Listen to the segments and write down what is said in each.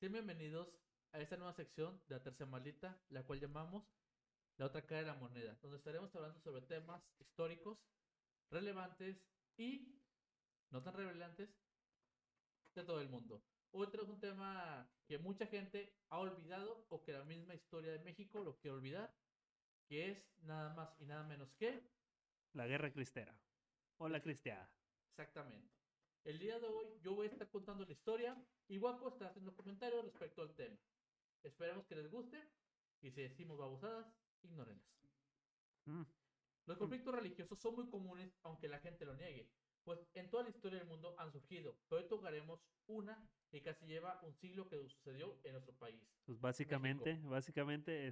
Sean bienvenidos a esta nueva sección de la tercera malita, la cual llamamos La otra cara de la moneda, donde estaremos hablando sobre temas históricos, relevantes y no tan relevantes de todo el mundo. Hoy tenemos un tema que mucha gente ha olvidado o que la misma historia de México lo quiere olvidar, que es nada más y nada menos que La guerra cristera. O la el- cristiada. exactamente. El día de hoy yo voy a estar contando la historia y Waco está haciendo comentarios respecto al tema. Esperemos que les guste y si decimos babosadas, ignórenlas. Mm, Los mm. conflictos religiosos son muy comunes aunque la gente lo niegue, pues en toda la historia del mundo han surgido, pero hoy tocaremos una que casi lleva un siglo que sucedió en nuestro país, Pues México. básicamente,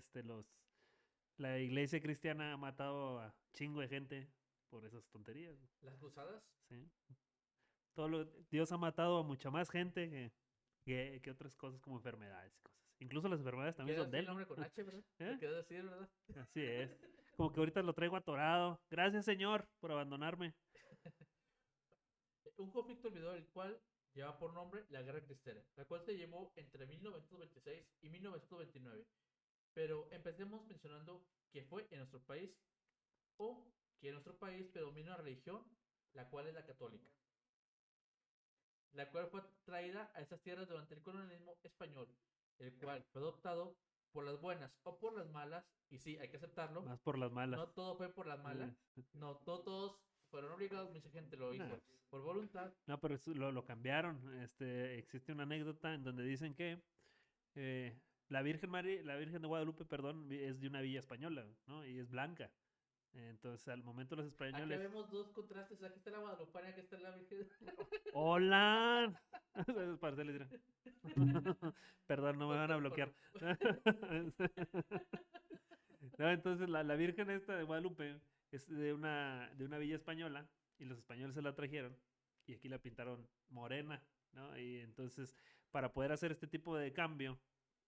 la iglesia cristiana ha matado a chingo de gente por esas tonterías, Las cruzadas, ¿sí? Dios ha matado a mucha más gente que otras cosas como enfermedades y cosas. Incluso las enfermedades también quiero son de decir el él, ¿no? nombre con H, ¿verdad? Lo ¿Eh? quiero decir, ¿verdad? Así es. Como que ahorita lo traigo atorado. Gracias, Señor, por abandonarme. Un conflicto olvidado el cual lleva por nombre la Guerra Cristera, la cual se llevó entre 1926 y 1929. Pero empecemos mencionando que fue en nuestro país o que en nuestro país predomina una religión, la cual es la católica, la cual fue traída a estas tierras durante el colonialismo español, el cual fue adoptado por las buenas o por las malas, y sí, hay que aceptarlo, Más por las malas. no todo fue por la mala, Eh, no todos fueron obligados, mucha gente lo nah, hizo por voluntad. no, pero lo cambiaron. Existe una anécdota en donde dicen que la Virgen de Guadalupe, perdón, es de una villa española, ¿no? Y es blanca. Entonces, al momento los Aquí españoles, vemos dos contrastes, aquí está la Guadalupana, aquí está la Virgen. ¡hola! Para hacerles dirán, perdón, no me van a bloquear. No, entonces la Virgen esta de Guadalupe es de una villa española y los españoles se la trajeron y aquí la pintaron morena, ¿no? Y entonces, para poder hacer este tipo de cambio,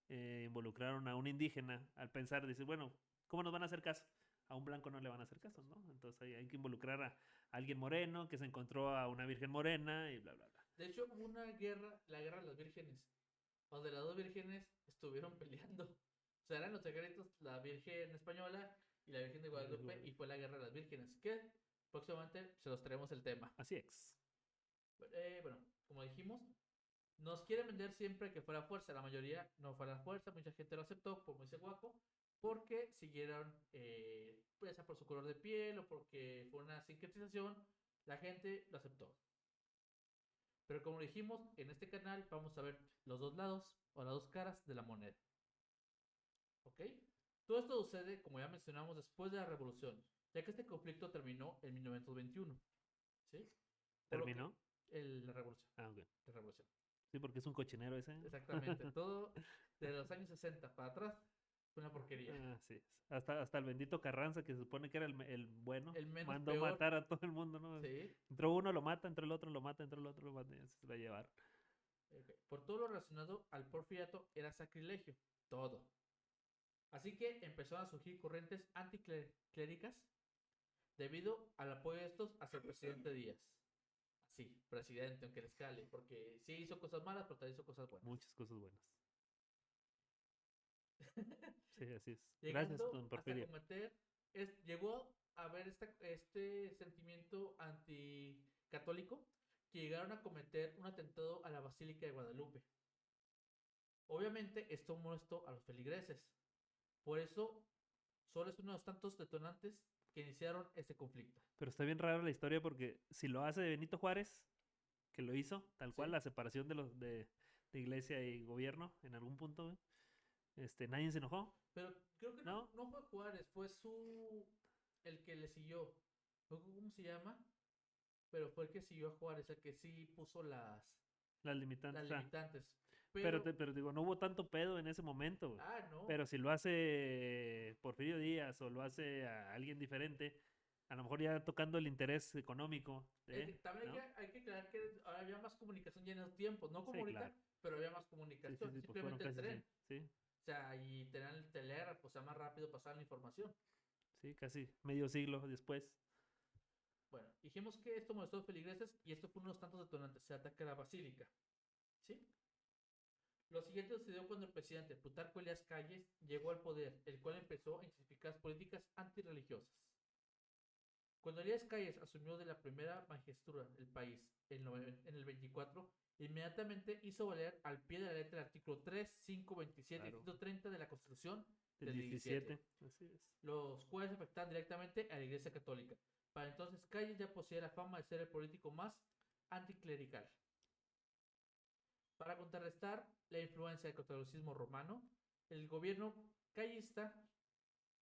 involucraron a un indígena al pensar, dice, bueno, ¿cómo nos van a hacer caso? A un blanco no le van a hacer caso, ¿no? Entonces hay que involucrar a alguien moreno que se encontró a una virgen morena y bla, bla, bla. De hecho, hubo una guerra, la guerra de las vírgenes, donde las dos vírgenes estuvieron peleando. O sea, eran los secretos, la Virgen española y la Virgen de Guadalupe, y fue la guerra de las vírgenes, que próximamente se los traemos el tema. Así es. Bueno, como dijimos, nos quieren vender siempre que fuera fuerza. La mayoría no fue a la fuerza, mucha gente lo aceptó, como dice Guaco, porque siguieron, pues, por su color de piel o porque fue una sincretización, la gente lo aceptó. Pero como dijimos, en este canal vamos a ver los dos lados o las dos caras de la moneda. ¿Ok? Todo esto sucede, como ya mencionamos, después de la revolución, ya que este conflicto terminó en 1921. ¿Sí? Por lo que ¿Terminó? la revolución. Ah, ok. La revolución. Sí, porque es un cochinero ese. Exactamente. Todo de los años 60 para atrás fue una porquería. Así es. Hasta el bendito Carranza, que se supone que era el bueno, El menos mandó peor. matar a todo el mundo, ¿no? Sí. Entró uno, lo mata, entró el otro, lo mata, entró el otro, lo mata, y así se va a llevar. Okay. Por todo lo relacionado al porfiriato era sacrilegio. Todo. Así que empezaron a surgir corrientes anticléricas debido al apoyo de estos hacia el presidente Díaz. Sí, presidente, aunque le escale, porque sí hizo cosas malas, pero también hizo cosas buenas. Muchas cosas buenas. Sí, así es. Gracias, Llegando don hasta Porfirio. cometer, llegó a haber este sentimiento anticatólico que llegaron a cometer un atentado a la Basílica de Guadalupe. Obviamente esto molestó a los feligreses, por eso solo es uno de los tantos detonantes que iniciaron este conflicto. Pero está bien rara la historia porque si lo hace de Benito Juárez, que lo hizo, tal cual, ¿Sí? la separación de iglesia y gobierno en algún punto, güey, nadie se enojó, Pero creo que no, ¿no? no fue Juárez, fue el que le siguió. ¿Cómo se llama? Pero fue el que siguió a Juárez, el que sí puso Las las limitantes. limitantes. Pero, Pero, pero digo, no hubo tanto pedo en ese momento, güey. no. Pero si lo hace Porfirio Díaz o lo hace a alguien diferente, a lo mejor ya tocando el interés económico, También ¿no? hay que aclarar que ahora había más comunicación ya en esos tiempos, no como Sí, ahorita, claro. pero había más Sí, sí, comunicación. sí, pues fueron Simplemente el casi, tren. sí, sí, O sea, y tenían el telégrafo, o sea, más rápido pasar la información. sí, casi medio siglo después. Bueno, dijimos que esto molestó a los feligreses y esto fue uno de los tantos detonantes. Se ataca a la basílica. ¿Sí? Lo siguiente sucedió cuando el presidente Plutarco Elías Calles llegó al poder, el cual empezó a intensificar políticas antirreligiosas. Cuando Elías Calles asumió de la primera magistratura del país en el 24, inmediatamente hizo valer al pie de la letra el artículo 3, 5, 27 y Claro. 130 de la Constitución Del del 17, 17. Así es. los cuales afectaban directamente a la Iglesia Católica. Para entonces, Calles ya poseía la fama de ser el político más anticlerical. Para contrarrestar la influencia del catolicismo romano, el gobierno callista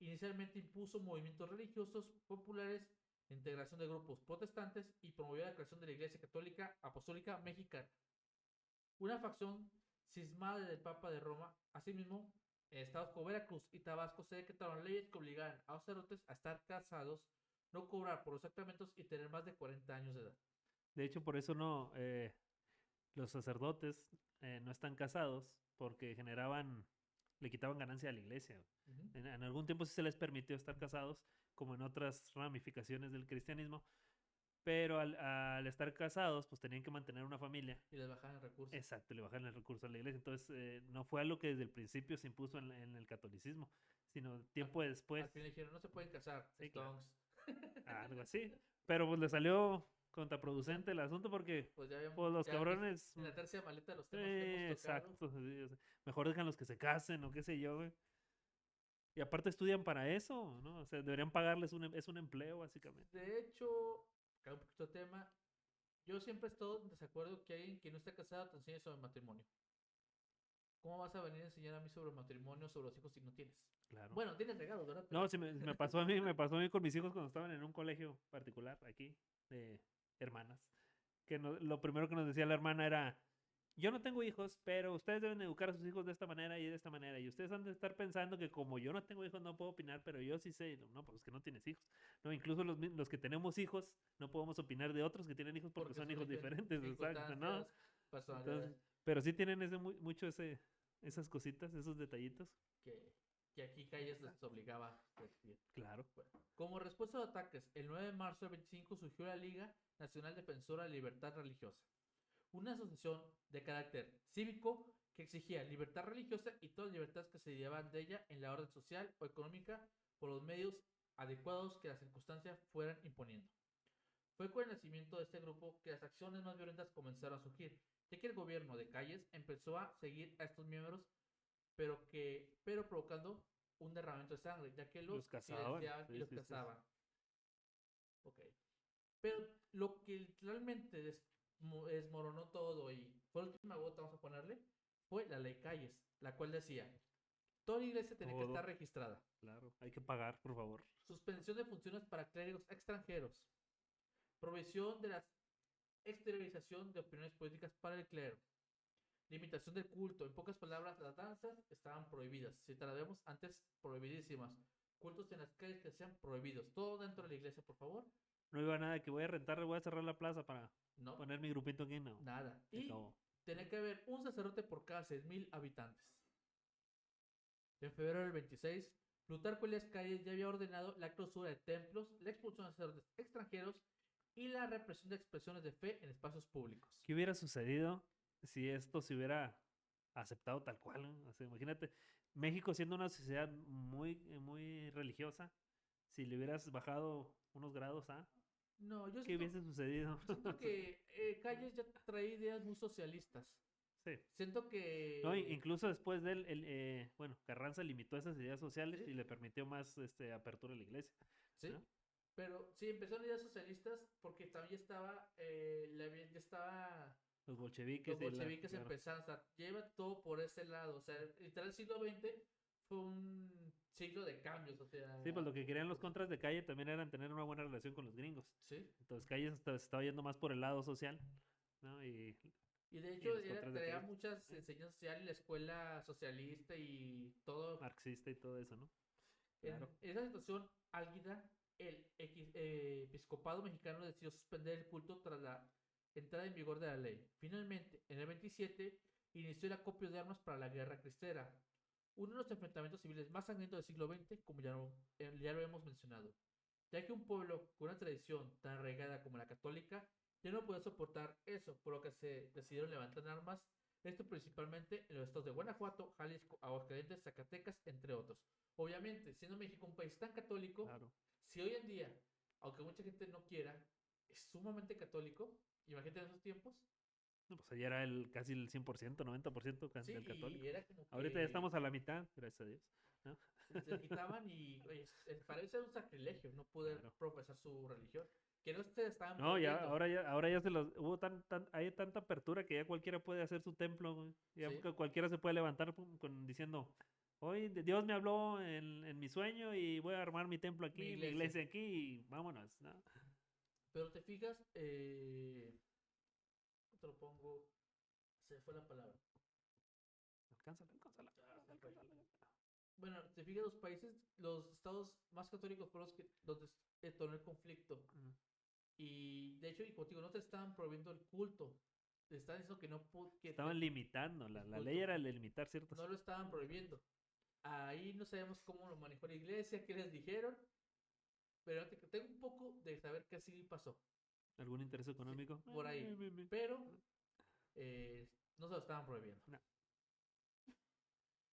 inicialmente impuso movimientos religiosos populares, integración de grupos protestantes y promovió la creación de la Iglesia Católica Apostólica Mexicana, una facción cismada del Papa de Roma. Asimismo, en estados como Veracruz y Tabasco se decretaron leyes que obligaban a los sacerdotes a estar casados, no cobrar por los sacramentos y tener más de 40 años de edad. De hecho, por eso no, los sacerdotes no están casados porque le quitaban ganancia a la iglesia. En algún tiempo sí se les permitió estar casados, como en otras ramificaciones del cristianismo, pero al estar casados, pues tenían que mantener una familia. Y les bajaban el recurso. Exacto, le bajaron el recurso a la iglesia. Entonces, no fue algo que desde el principio se impuso en el catolicismo, sino tiempo después. Al fin le dijeron, no se pueden casar, Sí, Stones. Claro. Algo así. Pero pues le salió contraproducente el asunto porque Pues ya habíamos, pues los ya cabrones... en la tercera maleta de los temas que hemos tocado. Exacto. Sí, o sea, mejor dejan los que se casen o qué sé yo, güey. Y aparte estudian para eso, ¿no? O sea, deberían pagarles es un empleo, básicamente. De hecho, acá un poquito de tema, yo siempre he estado en desacuerdo que alguien que no está casado te enseñe sobre matrimonio. ¿Cómo vas a venir a enseñar a mí sobre matrimonio, sobre los hijos si no tienes? Claro. Bueno, tienes regalos, ¿verdad? No, sí me pasó a mí, con mis hijos cuando estaban en un colegio particular aquí, de hermanas. Que lo primero que nos decía la hermana era, yo no tengo hijos, pero ustedes deben educar a sus hijos de esta manera y de esta manera. Y ustedes han de estar pensando que como yo no tengo hijos no puedo opinar, pero yo sí sé. No, pues es que no tienes hijos. No, incluso los que tenemos hijos no podemos opinar de otros que tienen hijos porque son hijos diferentes. Exacto, ¿no? Entonces, pero sí tienen mucho esas cositas, esos detallitos. Que aquí Calles les obligaba a decir. Claro. Bueno, como respuesta a los ataques, el 9 de marzo del 25 surgió la Liga Nacional Defensora de la Libertad Religiosa, una asociación de carácter cívico que exigía libertad religiosa y todas las libertades que se derivaban de ella en la orden social o económica por los medios adecuados que las circunstancias fueran imponiendo. Fue con el nacimiento de este grupo que las acciones más violentas comenzaron a surgir, ya que el gobierno de Calles empezó a seguir a estos miembros, pero provocando un derramamiento de sangre, ya que los cazaban y los cazaban. Ok. Pero lo que realmente desmoronó todo y fue la última gota, vamos a ponerle, fue la ley Calles, la cual decía, toda iglesia tiene que estar registrada. Claro, hay que pagar, por favor. Suspensión de funciones para clérigos extranjeros. Provisión de la exteriorización de opiniones políticas para el clero. Limitación del culto. En pocas palabras, las danzas estaban prohibidas. Si te las vemos antes, prohibidísimas. Cultos en las calles que sean prohibidos. Todo dentro de la iglesia, por favor. No iba nada que voy a rentar, voy a cerrar la plaza para poner mi grupito aquí, no. Nada. Y tenía que haber un sacerdote por cada 6,000 habitantes. En febrero del 26, Plutarco Elías Calles ya había ordenado la clausura de templos, la expulsión de sacerdotes extranjeros y la represión de expresiones de fe en espacios públicos. ¿Qué hubiera sucedido si esto se hubiera aceptado tal cual? O sea, imagínate, México siendo una sociedad muy, muy religiosa, si le hubieras bajado unos grados a... No, yo ¿Qué hubiese sucedido? Siento que Calles ya traía ideas muy socialistas. Sí. Siento que... No, incluso después de él, bueno, Carranza limitó esas ideas sociales y le permitió más apertura a la iglesia. Sí, ¿no? Pero sí, empezaron ideas socialistas porque también estaba, ya estaba... Los bolcheviques. Los bolcheviques empezaron, o sea, lleva todo por ese lado. O sea, literal el siglo XX fue un siglo de cambios, o sea... Sí, pues lo que querían los contras de Calle también eran tener una buena relación con los gringos. Sí. Entonces Calle se estaba yendo más por el lado social, ¿no? Y de hecho traía muchas enseñanzas sociales, la escuela socialista y todo. Marxista y todo eso, ¿no? Claro. En esa situación álgida, el episcopado mexicano decidió suspender el culto tras la entrada en vigor de la ley. Finalmente, en el 27, inició el acopio de armas para la guerra cristera, uno de los enfrentamientos civiles más sangrientos del siglo XX, como ya lo hemos mencionado, ya que un pueblo con una tradición tan arraigada como la católica ya no podía soportar eso, por lo que se decidieron levantar armas Esto principalmente en los estados de Guanajuato, Jalisco, Aguascalientes, Zacatecas, entre otros. Obviamente, siendo México un país tan católico, Claro. si hoy en día, aunque mucha gente no quiera, es sumamente católico, imagínate en esos tiempos, No, pues allá era casi el 100%, 90% sí, del y católico. era como Ahorita ya que estamos a la mitad, gracias a Dios, ¿no? se quitaban y oye, para eso era un sacrilegio no poder Claro. profesar su religión. Que no se estaban No, ya, prohibiendo. ahora ya hubo hay tanta apertura que ya cualquiera puede hacer su templo, güey. Ya Sí, cualquiera se puede levantar diciendo, hoy Dios me habló en mi sueño y voy a armar mi templo mi aquí, mi iglesia. iglesia aquí y vámonos, ¿no? Pero te fijas, ¿cómo te lo pongo? Se fue la palabra. Alcánzala. Ah, se fue. Bueno, te fijas, los países, los estados más católicos fueron los que donde detonó el conflicto. Mm. Y de hecho, y contigo, no te estaban prohibiendo el culto. Te estaban diciendo que no Estaban limitando, el la ley culto. era el limitar ciertas. No lo estaban prohibiendo. Ahí no sabemos cómo lo manejó la iglesia, qué les dijeron, pero tengo un poco de saber que así pasó. ¿Algún interés Sí, económico? por ahí. Pero no se lo estaban prohibiendo. No.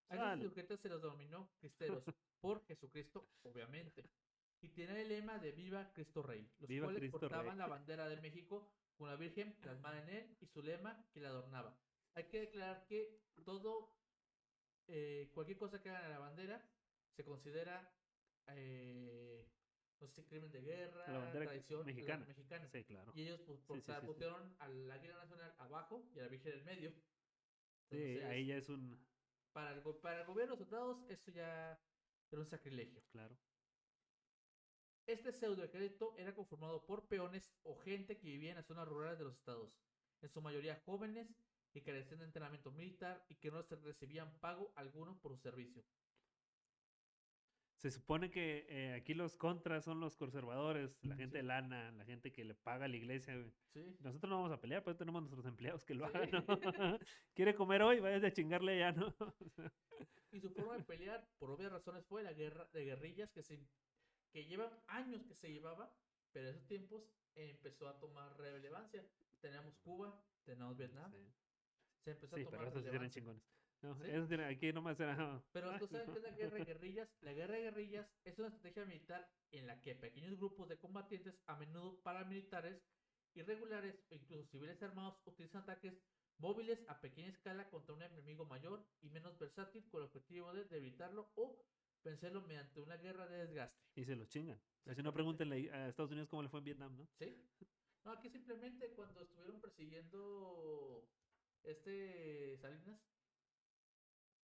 A estos Sale. sujetos se los denominó cristeros por Jesucristo, obviamente. Y tiene el lema de Viva Cristo Rey, los Viva cuales Cristo Rey. portaban la bandera de México con la Virgen plasmada en él y su lema que la adornaba. Hay que declarar que cualquier cosa que hagan a la bandera se considera, no sé si crimen de guerra, La bandera traición a la mexicana. mexicana. Sí, claro. Y ellos Sí. pusieron al águila nacional abajo y a la Virgen en el medio. Sí, Entonces, ahí ya es un. para el gobierno, los soldados, eso ya era un sacrilegio. Claro. Este pseudo ejército era conformado por peones o gente que vivía en las zonas rurales de los estados, en su mayoría jóvenes que carecían de entrenamiento militar y que no recibían pago alguno por su servicio. Se supone que aquí los contras son los conservadores, la gente Sí. de lana, la gente que le paga a la iglesia, güey. Sí. Nosotros no vamos a pelear, pero tenemos nuestros empleados que lo Sí. hagan, ¿no? Quiere comer hoy, vaya a chingarle ya, ¿no? Y su forma de pelear, por obvias razones, fue la guerra de guerrillas que llevan años que se llevaba, pero en esos tiempos empezó a tomar relevancia. Teníamos Cuba, teníamos Vietnam, Sí. se empezó a Sí, pero tomar esos sí tienen relevancia. chingones. No, ¿Sí? esos tienen, aquí nomás era. Pero tú sabes No. qué es la guerra de guerrillas. La guerra de guerrillas es una estrategia militar en la que pequeños grupos de combatientes, a menudo paramilitares, irregulares o incluso civiles armados, utilizan ataques móviles a pequeña escala contra un enemigo mayor y menos versátil con el objetivo de debilitarlo o vencerlo mediante una guerra de desgaste. Y se los chingan. Si no, Exactamente. pregúntenle a Estados Unidos cómo le fue en Vietnam, ¿no? ¿Sí? No, aquí simplemente cuando estuvieron persiguiendo Salinas,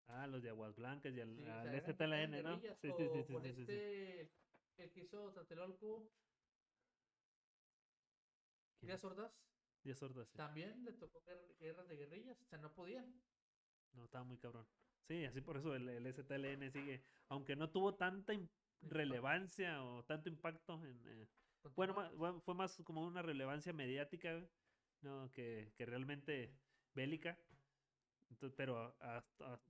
Ah, los de Aguas Blancas y sí, o al sea, eran STLN, ¿no? guerrillas. Sí, sí, sí, O sí, con sí, sí, sí. el que hizo Tlatelolco, ¿Quién? Díaz Ordaz, Díaz Ordaz, sí. también le tocó guerras de guerrillas, o sea, no podían. No, estaba muy cabrón. Sí, así por eso el STLN sigue, aunque no tuvo tanta relevancia o tanto impacto bueno, fue más como una relevancia mediática, güey, no, que realmente bélica. Entonces, pero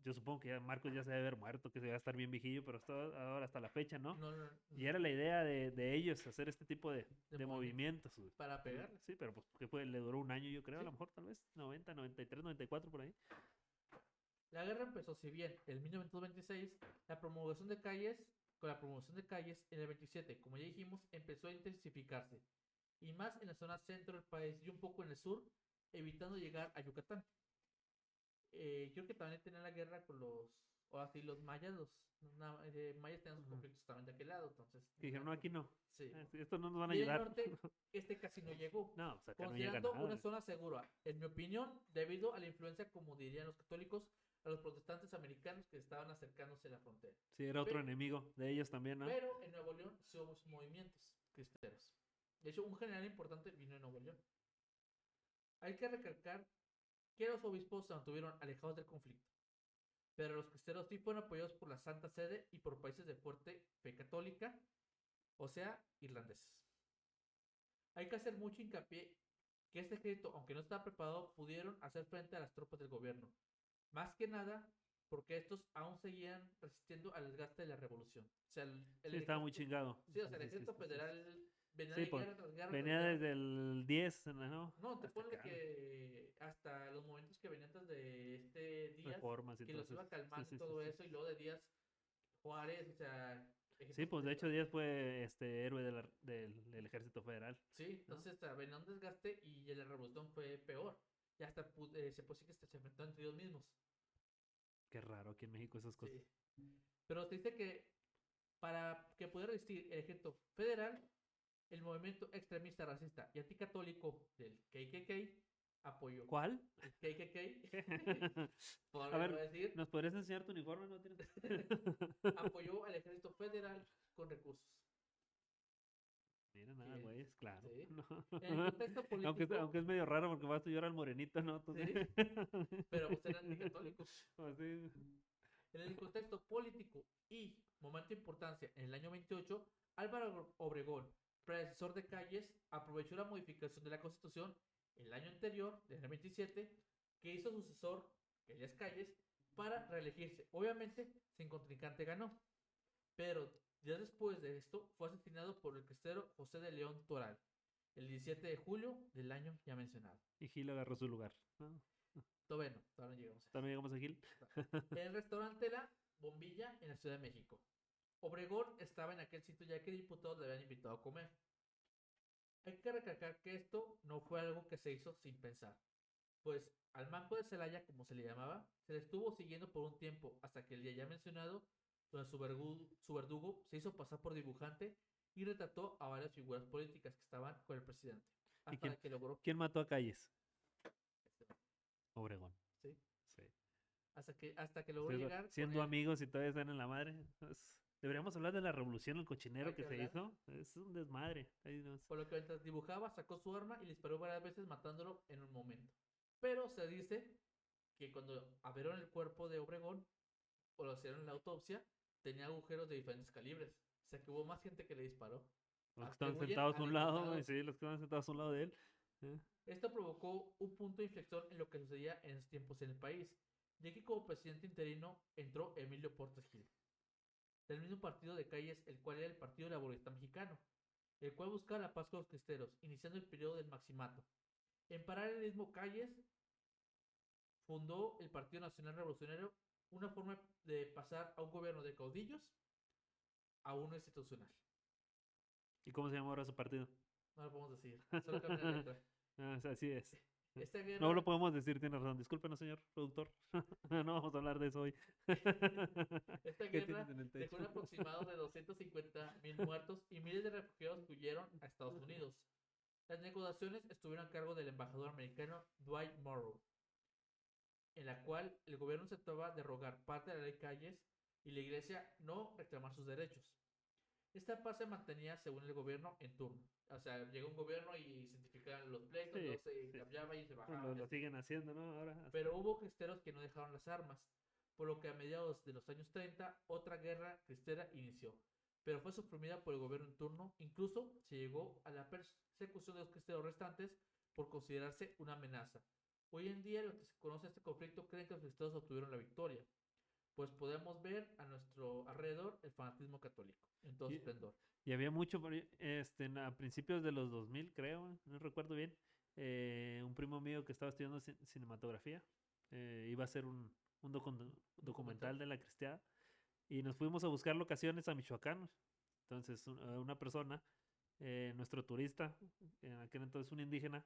yo supongo que ya Marcos ya se debe haber muerto, que se va a estar bien viejillo, pero ahora hasta la fecha, ¿no? No, no, Y era la idea de ellos hacer este tipo de de movimientos, güey. para pegarle. Sí, pero pues que le duró un año, yo creo, a Sí. lo mejor, tal vez, 90, 93, 94, por ahí. La guerra empezó, si bien en 1926, la promulgación de calles, con la promulgación de calles en el 27, como ya dijimos, empezó a intensificarse, y más en la zona centro del país y un poco en el sur, evitando llegar a Yucatán. Creo que también tenían la guerra con o así, los mayas, mayas tenían sus conflictos también de aquel lado, entonces. Que dijeron, no, aquí no. Sí. Esto no nos van a Y en el ayudar. norte, casi no llegó. No, o sea, acá no llega Considerando nada. una zona segura, en mi opinión, debido a la influencia, como dirían los católicos, a los protestantes americanos que estaban acercándose a la frontera. Sí, era otro enemigo de ellos también, ¿no? Pero en Nuevo León sí hubo movimientos cristeros. De hecho, un general importante vino de Nuevo León. Hay que recalcar que los obispos se mantuvieron alejados del conflicto, pero los cristeros sí fueron apoyados por la Santa Sede y por países de fuerte fe católica, o sea, irlandeses. Hay que hacer mucho hincapié que este ejército, aunque no estaba preparado, pudieron hacer frente a las tropas del gobierno. Más que nada porque estos aún seguían resistiendo al desgaste de la revolución. O sea, sí, estaba muy chingado. Sí, o sea, el ejército federal venía Sí, de pues guerra tras guerra tras venía guerra. desde el 10, ¿no? No, te Hasta ponle acá, que hasta los momentos que venían antes de este Díaz, reformas y que todo los eso. iba Sí, calmando y sí, sí, todo sí. eso, y luego de Díaz Juárez, o sea, Sí, ejemplos pues de hecho interesantes. Díaz fue héroe del Ejército Federal, Sí, ¿no? entonces venía un desgaste y la revolución fue peor. Y hasta se puede decir que se enfrentó entre ellos mismos. Qué raro aquí en México esas cosas. Sí. Pero se dice que para que pudiera resistir el ejército federal, el movimiento extremista racista y anticatólico del KKK apoyó. ¿Cuál? El KKK, A podríamos ver, decir, ¿nos podrías enseñar tu uniforme? ¿No tienes? apoyó al ejército federal con recursos. Mira, nada, Que, güey, es claro. sí. No. En el contexto Aunque político, es medio raro porque vas a llorar al morenito, ¿no? Entonces... sí, pero pues eran anticatólicos. Así. En el contexto político y momento de importancia, en el año 28, Álvaro Obregón, predecesor de Calles, aprovechó la modificación de la Constitución el año anterior, del año 27, que hizo sucesor, Elías Calles, para reelegirse. Obviamente, sin contrincante ganó, pero ya después de esto fue asesinado por el cristero José de León Toral, el 17 de julio del año ya mencionado. Y Gil agarró su lugar, ¿no? Todavía no, todavía no llegamos a eso. ¿También llegamos a Gil? En el restaurante La Bombilla, en la Ciudad de México. Obregón estaba en aquel sitio ya que diputados le habían invitado a comer. Hay que recalcar que esto no fue algo que se hizo sin pensar, pues al manco de Celaya, como se le llamaba, se le estuvo siguiendo por un tiempo hasta que el día ya mencionado, donde su verdugo se hizo pasar por dibujante y retrató a varias figuras políticas que estaban con el presidente, ¿Y hasta que logró quién mató a Calles? este, Obregón. ¿sí? Sí. Hasta que logró llegar con Siendo él. amigos y todavía están en la madre. Deberíamos hablar de la revolución, el Hay cochinero que que se hablar. hizo. Es un desmadre. Ahí Por lo que mientras dibujaba, sacó su arma y le disparó varias veces matándolo en un momento. Pero se dice que cuando abrieron el cuerpo de Obregón o lo hicieron en la autopsia, tenía agujeros de diferentes calibres. O sea que hubo más gente que le disparó. los que estaban Atribuyen sentados a al un lado, güey, diputado. sí, los que estaban sentados a un lado de él. ¿Eh? Esto provocó un punto de inflexión en lo que sucedía en esos tiempos en el país, ya que como presidente interino entró Emilio Portes Gil, del mismo partido de Calles, el cual era el Partido Laborista Mexicano, el cual buscaba la paz con los cristeros, iniciando el periodo del maximato. En paralelismo, Calles fundó el Partido Nacional Revolucionario, una forma de pasar a un gobierno de caudillos a uno institucional. ¿Y cómo se llama ahora su partido? No lo podemos decir, solo cambia la letra. Así es. Esta No lo guerra, podemos decir, tiene razón. Discúlpenos, señor productor. No vamos a hablar de eso hoy. esta ¿Qué tienes guerra en el dejó techo? un aproximado de 250,000 muertos y miles de refugiados que huyeron a Estados Unidos. Las negociaciones estuvieron a cargo del embajador americano Dwight Morrow, en la cual el gobierno aceptaba derogar parte de la ley Calles y la iglesia no reclamar sus derechos. Esta paz se mantenía según el gobierno en turno. O sea, llegó un gobierno y se identificaban los pleitos, Sí, luego se sí. cambiaba y se Pues bajaba. lo siguen haciendo, ¿no? Ahora. Pero hubo cristeros que no dejaron las armas, por lo que a mediados de los años 30 otra guerra cristera inició, pero fue suprimida por el gobierno en turno. Incluso se llegó a la persecución de los cristeros restantes por considerarse una amenaza. Hoy en día, los que se conoce este conflicto creen que los cristeros obtuvieron la victoria, pues podemos ver a nuestro alrededor el fanatismo católico en todo su Y, esplendor. y había mucho, a principios de los 2000, creo, no recuerdo bien, un primo mío que estaba estudiando cinematografía, iba a hacer un documental de la cristiada, y nos fuimos a buscar locaciones a Michoacán. Entonces, una persona, nuestro turista, en aquel entonces un indígena,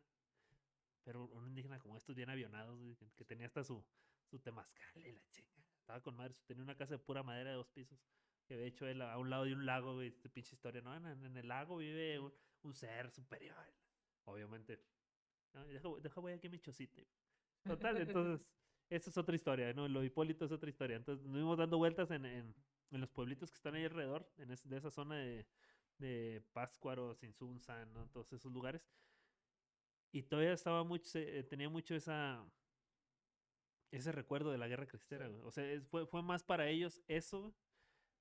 pero un indígena como estos bien avionados, güey, que tenía hasta su temazcal y la chinga. Estaba con madre, tenía una casa de pura madera de 2 pisos. Que de hecho él a un lado de un lago, güey, esta pinche historia, ¿no? En el lago vive un ser superior. Obviamente. No, deja voy aquí a mi chocita. Total, entonces, esa es otra historia, ¿no? Lo Hipólito es otra historia. Entonces, nos íbamos dando vueltas en los pueblitos que están ahí alrededor, de esa zona de Pátzcuaro, Sinsunza, ¿no? Todos esos lugares. Y todavía estaba tenía mucho ese recuerdo de la guerra Sí, cristera, güey. O sea, fue más para ellos eso,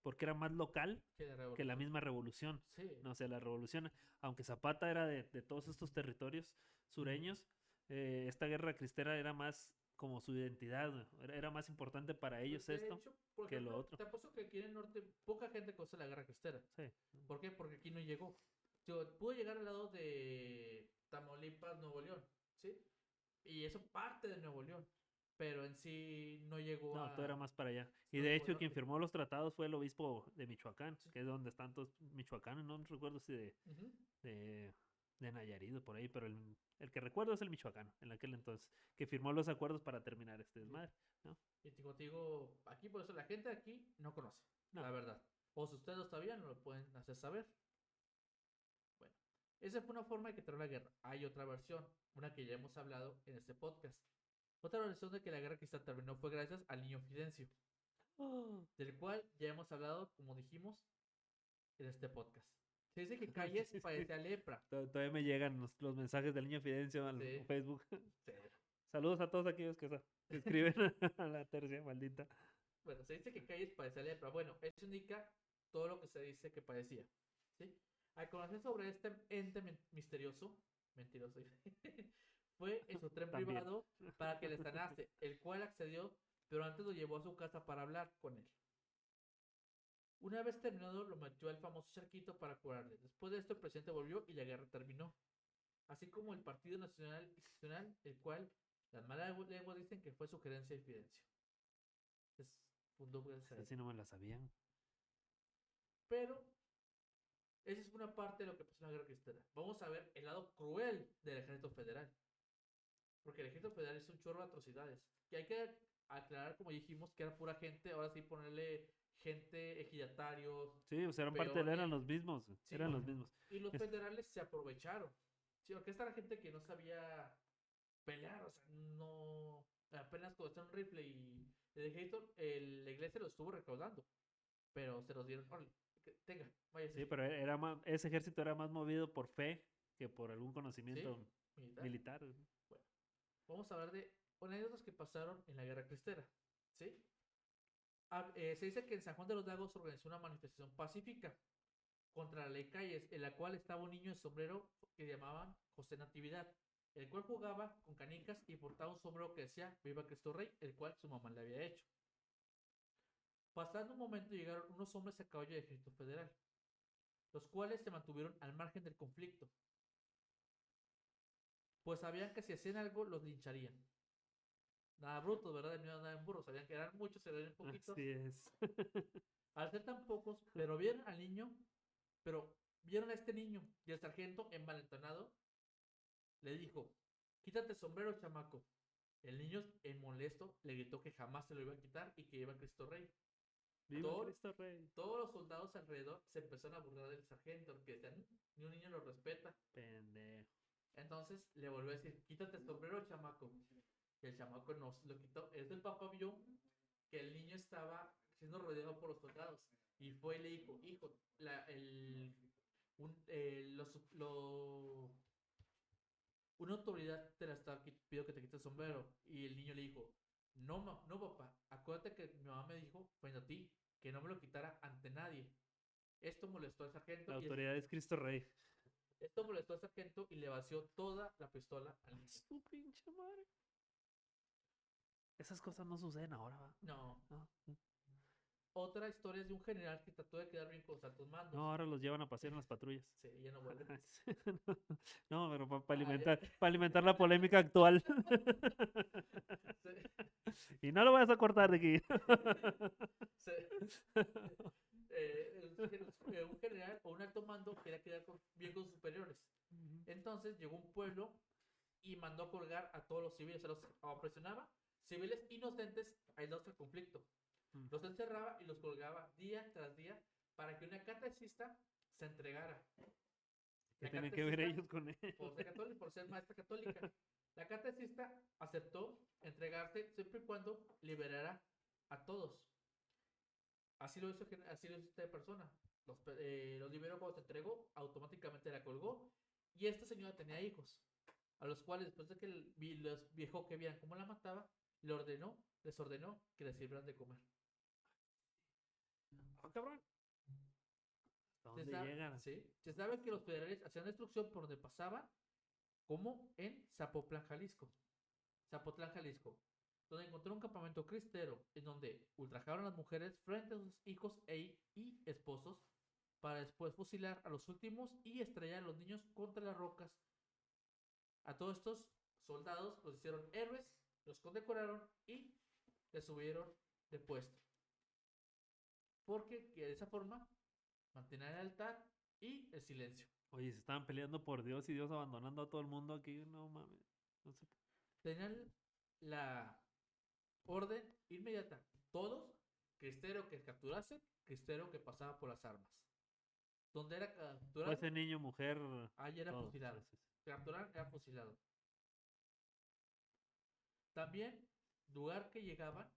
porque era más local que la que la revolución. misma revolución. Sí, No, o sea, la revolución, aunque Zapata era de todos estos territorios sureños, esta guerra cristera era más como su identidad, güey. Era más importante para ellos pues de esto hecho, por que lo ejemplo, otro. te apuesto que aquí en el norte poca gente conoce la guerra cristera. Sí. ¿Por qué? Porque aquí no llegó. Pudo llegar al lado de Tamaulipas, Nuevo León, ¿sí? Y eso parte de Nuevo León, pero en sí no llegó No, todo era a... más para allá. Y No de llegó al hecho, quien norte. firmó los tratados fue el obispo de Michoacán, Sí. que es donde están todos michoacanos. No recuerdo si Ujú. de, de Nayarit o por ahí, pero el que recuerdo es el michoacano, en aquel entonces, que firmó los acuerdos para terminar este Sí. desmadre, ¿no? Y como te digo, aquí por eso la gente de aquí no conoce, No, la verdad. O si ustedes lo sabían, no lo pueden hacer saber. Bueno, esa fue una forma de que terminó la guerra. Hay otra versión, una que ya hemos hablado en este podcast. Otra versión de que la guerra quizá terminó fue gracias al niño Fidencio, oh, del cual ya hemos hablado, como dijimos, en este podcast. Se dice que Calles sí, sí. padecía lepra. Todavía me llegan los mensajes del niño Fidencio al Sí, Facebook. sí. Saludos a todos aquellos que escriben a la tercia maldita. Bueno, se dice que Calles padecía lepra. Bueno, eso indica todo lo que se dice que padecía. ¿Sí? Al conocer sobre este ente misterioso, mentiroso, fue en su tren También. privado para que le sanase, el cual accedió, pero antes lo llevó a su casa para hablar con él. Una vez terminado, lo metió al famoso charquito para curarle. Después de esto, el presidente volvió y la guerra terminó. Así como el Partido Nacional Institucional, el cual las malas lenguas dicen que fue sugerencia de Fidencio. Es fundó gracias a Esa él. sí no me la sabían. Pero esa es una parte de lo que pasó en la guerra cristera. Vamos a ver el lado cruel del ejército federal. Porque el ejército federal es un chorro de atrocidades. Que hay que aclarar, como dijimos, que era pura gente. Ahora sí ponerle gente, ejidatarios, Sí, o sea, eran parte, eran peones. los mismos, Sí. eran los mismos. Y los Es- federales se aprovecharon. Sí, porque esta era gente que no sabía pelear. O sea, no. Apenas con un rifle y el ejército, la iglesia lo estuvo recaudando. Pero se los dieron. Órale, tenga, váyase. sí, pero era más, ese ejército era más movido por fe que por algún ¿Sí? conocimiento Militar. militar. Bueno, vamos a hablar de anécdotas que pasaron en la guerra cristera. ¿Sí? Se dice que en San Juan de los Lagos se organizó una manifestación pacífica contra la ley Calles, en la cual estaba un niño de sombrero que llamaban José Natividad, el cual jugaba con canicas y portaba un sombrero que decía Viva Cristo Rey, el cual su mamá le había hecho. Pasando un momento llegaron unos hombres a caballo de ejército federal, los cuales se mantuvieron al margen del conflicto, pues sabían que si hacían algo los lincharían. Nada brutos, ¿verdad? No nada en burros, sabían que eran muchos, eran poquitos. Así es. Al ser tan pocos, pero vieron al niño, pero vieron a este niño y el sargento envalentonado le dijo, quítate el sombrero, chamaco. El niño, en molesto, le gritó que jamás se lo iba a quitar y que iba a Cristo Rey. Viva Todo, Cristo Rey. todos los soldados alrededor se empezaron a burlar del sargento, porque decían, ni un niño lo respeta. Pendejo. Entonces le volvió a decir, quítate el sombrero, chamaco. Y el chamaco no se lo quitó. El papá vio que el niño estaba siendo rodeado por los soldados. Y fue y le dijo, hijo, una autoridad te la está pidió que te quites el sombrero. Y el niño le dijo, no, no papá, acuérdate que mi mamá me dijo, frente a ti, que no me lo quitara ante nadie. Esto molestó al sargento La y autoridad es Cristo Rey. esto molestó al sargento y le vació toda la pistola al niño. Su pinche madre. Esas cosas no suceden ahora, ¿va? No. No. Otra historia es de un general que trató de quedar bien con los altos mandos. No, ahora los llevan a pasear en las patrullas. Sí, ya no vuelve. No, pero para Ah, ya. alimentar la polémica actual. Y no lo vayas a cortar de aquí. Un general o un alto mando quería quedar bien con sus superiores. Entonces llegó un pueblo y mandó a colgar a todos los civiles. Se los presionaba. Civiles inocentes aislados del conflicto. Los encerraba y los colgaba día tras día para que una catecista se entregara. ¿Qué tienen que ver ellos con él? Por ser maestra católica. La catecista aceptó entregarse siempre y cuando liberara a todos. Así lo hizo esta persona. Los liberó cuando se entregó, automáticamente la colgó. Y esta señora tenía hijos, a los cuales después de que los viejos que vieran cómo la mataba, les ordenó que les sirvieran de comer. ¡Ah, cabrón! ¿Hasta dónde llegan? Sí, se sabe que los federales hacían destrucción por donde pasaban, como en Zapotlán, Jalisco. Zapotlán, Jalisco, donde encontró un campamento cristero en donde ultrajaron a las mujeres frente a sus hijos y esposos para después fusilar a los últimos y estrellar a los niños contra las rocas. A todos estos soldados los hicieron héroes, los condecoraron y les subieron de puesto. Porque de esa forma mantener la lealtad y el silencio. Oye, se estaban peleando por Dios y Dios abandonando a todo el mundo aquí. No mames. No sé. Tenían la orden inmediata. Todos, cristero que capturase, cristero que pasaba por las armas. Donde era capturado, Fuese niño, mujer, allí era todo. fusilado. Sí, sí, sí. Capturar era fusilado. También, lugar que llegaban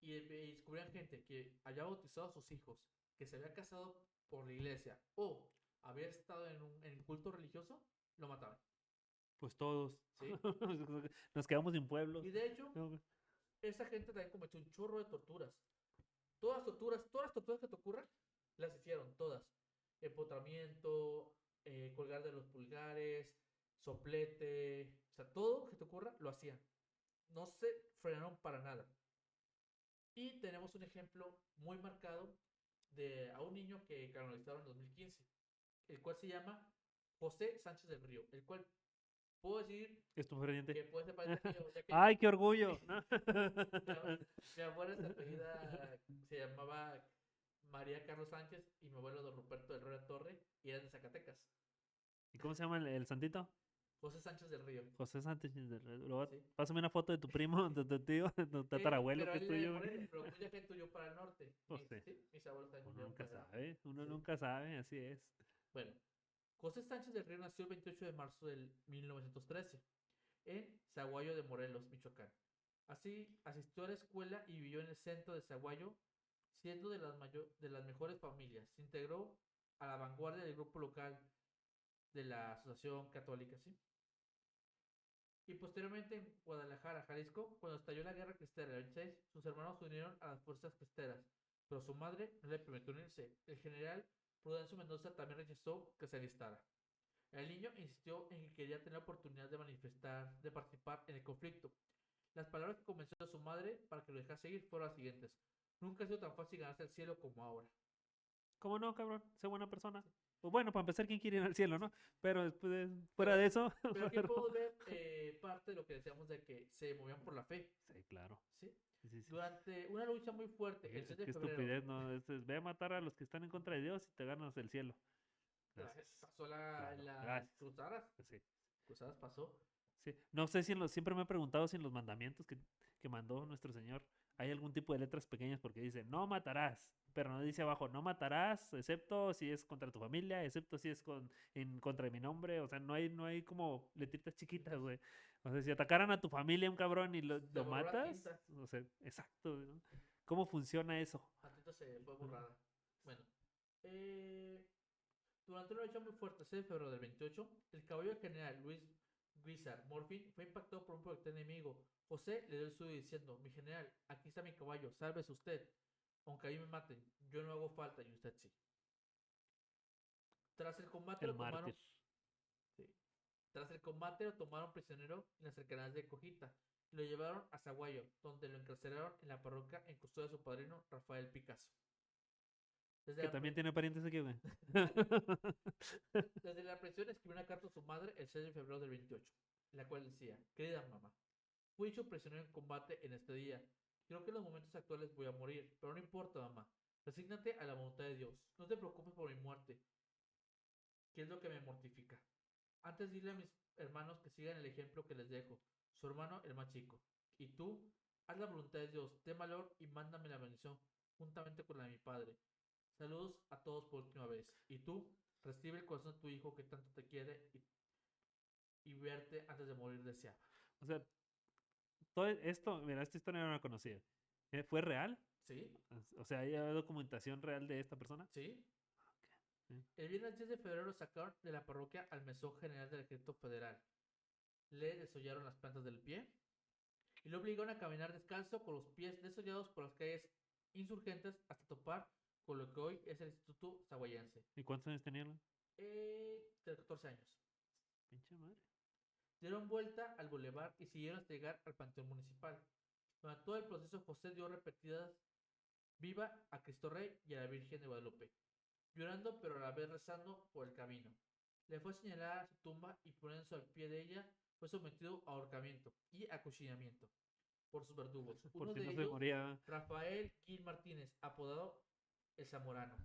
y descubrían gente que había bautizado a sus hijos, que se había casado por la iglesia o había estado en culto religioso, lo mataban. Pues todos. ¿Sí? Nos quedamos sin pueblos. Y de hecho, No, esa gente también cometió un chorro de torturas. Todas las torturas que te ocurran, las hicieron, todas. Empotramiento, colgar de los pulgares, soplete, o sea, todo que te ocurra, lo hacían. No se frenaron para nada. Y tenemos un ejemplo muy marcado de a un niño que canonizaron en 2015, el cual se llama José Sánchez del Río, el cual puedo decir estupefacciente. que puede ser pariente mío, ya que ¡Ay, qué orgullo! ¿No? mi abuela se apellida, se llamaba María Carlos Sánchez y mi abuelo don Ruperto del Río Torre y eran de Zacatecas. ¿Y cómo se llama el santito? José Sánchez del Río. José Sánchez. Sí. Pásame una foto de tu primo, de tu tío, de tu tatarabuelo, Pero que él es era de tuyo. Morelia, pero mucha gente huyó para el norte. Pues sí. Sí, mis abuelos también Uno huyeron nunca para allá. sabe, uno Sí. nunca sabe, así es. Bueno, José Sánchez del Río nació el 28 de marzo del 1913 en Zaguayo de Morelos, Michoacán. Así asistió a la escuela y vivió en el centro de Zaguayo, siendo de las mejores familias. Se integró a la vanguardia del grupo local de la Asociación Católica, ¿sí? Y posteriormente en Guadalajara, Jalisco, cuando estalló la guerra cristera del 26, sus hermanos se unieron a las fuerzas cristeras, pero su madre no le permitió unirse. El general Prudencio Mendoza también rechazó que se alistara. El niño insistió en que quería tener la oportunidad de manifestar, de participar en el conflicto. Las palabras que convenció a su madre para que lo dejara seguir fueron las siguientes: nunca ha sido tan fácil ganarse el cielo como ahora. ¿Cómo no, cabrón? Sé buena persona. Pues bueno, para empezar, ¿quién quiere ir al cielo, no? Pero después, fuera Pero, de eso. pero aquí puedo ver parte de lo que decíamos de que se movían por la fe. Sí, claro. ¿Sí? Sí, sí, sí. Durante una lucha muy fuerte, el 6 de Qué febrero, estupidez, ¿no? Ve a matar a los que están en contra de Dios y te ganas el cielo. Gracias. pasó Claro, las gracias. cruzadas. Pues sí. Cruzadas pasó. Sí. No sé si siempre me he preguntado si en los mandamientos que mandó nuestro Señor hay algún tipo de letras pequeñas porque dice, no matarás, pero no dice abajo, no matarás, excepto si es contra tu familia, excepto si es en contra de mi nombre. O sea, no hay como letritas chiquitas, güey. O sea, si atacaran a tu familia un cabrón y Se lo borró la matas, tinta. o sea, exacto, ¿no? ¿Cómo funciona eso? La tinta se fue borrada. Bueno, durante una lucha muy fuerte, 6 de febrero del 28, el caballo general Luis Guizar Morfin fue impactado por un proyectil enemigo. José le dio el suyo diciendo: mi general, aquí está mi caballo, sálvese usted. Aunque a mí me maten, yo no hago falta y usted sí. Tras el combate El lo tomaron. mártir. Sí. Tras el combate lo tomaron prisionero en las cercanías de Cojita. Y lo llevaron a Zaguayo, donde lo encarcelaron en la parroquia en custodia de su padrino Rafael Picasso. Desde Que la, también tiene parientes aquí, güey. desde la prisión escribió una carta a su madre el 6 de febrero del 28, en la cual decía: querida mamá, fui hecho prisionero en combate en este día. Creo que en los momentos actuales voy a morir, pero no importa, mamá. Resígnate a la voluntad de Dios. No te preocupes por mi muerte, que es lo que me mortifica. Antes dile a mis hermanos que sigan el ejemplo que les dejo. Su hermano, el más chico. Y tú, haz la voluntad de Dios, ten valor y mándame la bendición, juntamente con la de mi padre. Saludos a todos por última vez. Y tú, recibe el corazón de tu hijo que tanto te quiere y verte antes de morir deseaba. O sea, todo esto, mira, esta historia no la conocía. ¿Fue real? ¿Sí? O sea, ¿hay documentación real de esta persona? ¿Sí? Sí. El viernes 10 de febrero sacaron de la parroquia al mesón general del ejército federal. Le desollaron las plantas del pie y lo obligaron a caminar descalzo con los pies desollados por las calles insurgentes hasta topar con lo que hoy es el Instituto Zaguayense. ¿Y cuántos años tenían? De 14 años. Pinche madre. Dieron vuelta al bulevar y siguieron hasta llegar al panteón municipal. Durante todo el proceso, José dio repetidas viva a Cristo Rey y a la Virgen de Guadalupe. llorando pero a la vez rezando por el camino. Le fue señalada su tumba y poniéndose al pie de ella fue sometido a ahorcamiento y acuchillamiento por sus verdugos. Por Uno si de no se ellos, moría. Rafael Gil Martínez, apodado el Zamorano.